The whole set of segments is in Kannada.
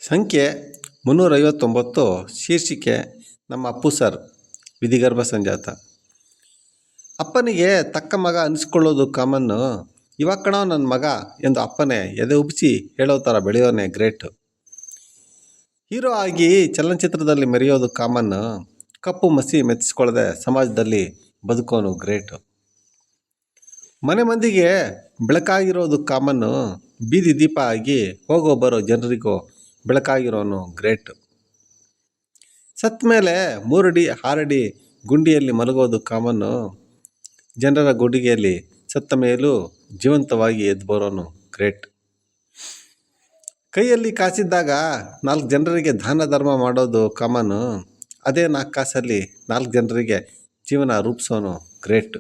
ಸಂಖ್ಯೆ 359 ಶೀರ್ಷಿಕೆ ನಮ್ಮ ಅಪ್ಪು ಸರ್ ವಿಧಿಗರ್ಭ ಸಂಜಾತ. ಅಪ್ಪನಿಗೆ ತಕ್ಕ ಮಗ ಅನಿಸ್ಕೊಳ್ಳೋದು ಕಾಮನ್ನು. ಇವಾಗ ಕಣೋ ನನ್ನ ಮಗ ಎಂದು ಅಪ್ಪನೇ ಎದೆ ಉಬ್ಬಿಸಿ ಹೇಳೋ ಥರ ಬೆಳೆಯೋನೆ ಗ್ರೇಟು. ಹೀರೋ ಆಗಿ ಚಲನಚಿತ್ರದಲ್ಲಿ ಮೆರೆಯೋದು ಕಾಮನ್ನು. ಕಪ್ಪು ಮಸಿ ಮೆತ್ತಿಸ್ಕೊಳ್ಳದೆ ಸಮಾಜದಲ್ಲಿ ಬದುಕೋನು ಗ್ರೇಟು. ಮನೆ ಮಂದಿಗೆ ಬೆಳಕಾಗಿರೋದು ಕಾಮನ್ನು. ಬೀದಿ ದೀಪ ಆಗಿ ಹೋಗೋ ಬರೋ ಜನರಿಗೂ ಬೆಳಕಾಗಿರೋನು ಗ್ರೇಟು. ಸತ್ತ ಮೇಲೆ 3 ಅಡಿ 6 ಅಡಿ ಗುಂಡಿಯಲ್ಲಿ ಮಲಗೋದು ಕಾಮನ್ನು. ಜನರ ಗುಡಿಗೆಯಲ್ಲಿ ಸತ್ತ ಮೇಲೂ ಜೀವಂತವಾಗಿ ಎದ್ದು ಬರೋನು ಗ್ರೇಟ್. ಕೈಯಲ್ಲಿ ಕಾಸಿದ್ದಾಗ 4 ಜನರಿಗೆ ದಾನ ಧರ್ಮ ಮಾಡೋದು ಕಾಮನ್ನು. ಅದೇ 4 ಕಾಸಲ್ಲಿ 4 ಜನರಿಗೆ ಜೀವನ ರೂಪಿಸೋನು ಗ್ರೇಟ್.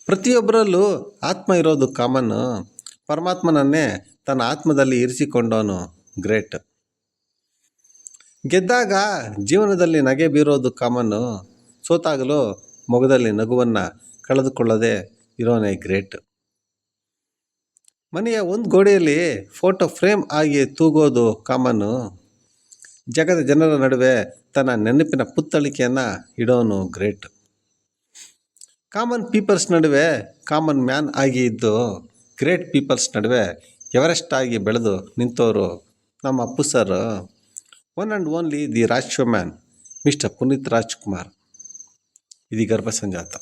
ಪ್ರತಿಯೊಬ್ಬರಲ್ಲೂ ಆತ್ಮ ಇರೋದು ಕಾಮನ್ನು. ಪರಮಾತ್ಮನನ್ನೇ ತನ್ನ ಆತ್ಮದಲ್ಲಿ ಇರಿಸಿಕೊಂಡವನು ಗ್ರೇಟ್. ಗೆದ್ದಾಗ ಜೀವನದಲ್ಲಿ ನಗೆ ಬೀರೋದು ಕಾಮನ್ನು. ಸೋತಾಗಲೂ ಮೊಗದಲ್ಲಿ ನಗುವನ್ನು ಕಳೆದುಕೊಳ್ಳದೆ ಇರೋನೇ ಗ್ರೇಟ್. ಮನೆಯ ಒಂದು ಗೋಡೆಯಲ್ಲಿ ಫೋಟೋ ಫ್ರೇಮ್ ಆಗಿ ತೂಗೋದು ಕಾಮನ್ನು. ಜಗದ ಜನರ ನಡುವೆ ತನ್ನ ನೆನಪಿನ ಪುತ್ತಳಿಕೆಯನ್ನು ಇಡೋನು ಗ್ರೇಟ್. ಕಾಮನ್ ಪೀಪಲ್ಸ್ ನಡುವೆ ಕಾಮನ್ ಮ್ಯಾನ್ ಆಗಿ ಇದ್ದು ಗ್ರೇಟ್ ಪೀಪಲ್ಸ್ ನಡುವೆ ಎವರೆಸ್ಟ್ ಆಗಿ ಬೆಳೆದು ನಿಂತವರು ನಮ್ಮ Appu sir. One and only the Raj showman mister Puneeth Rajkumar ವಿಧಿಗರ್ಭ ಸಂಜಾತ.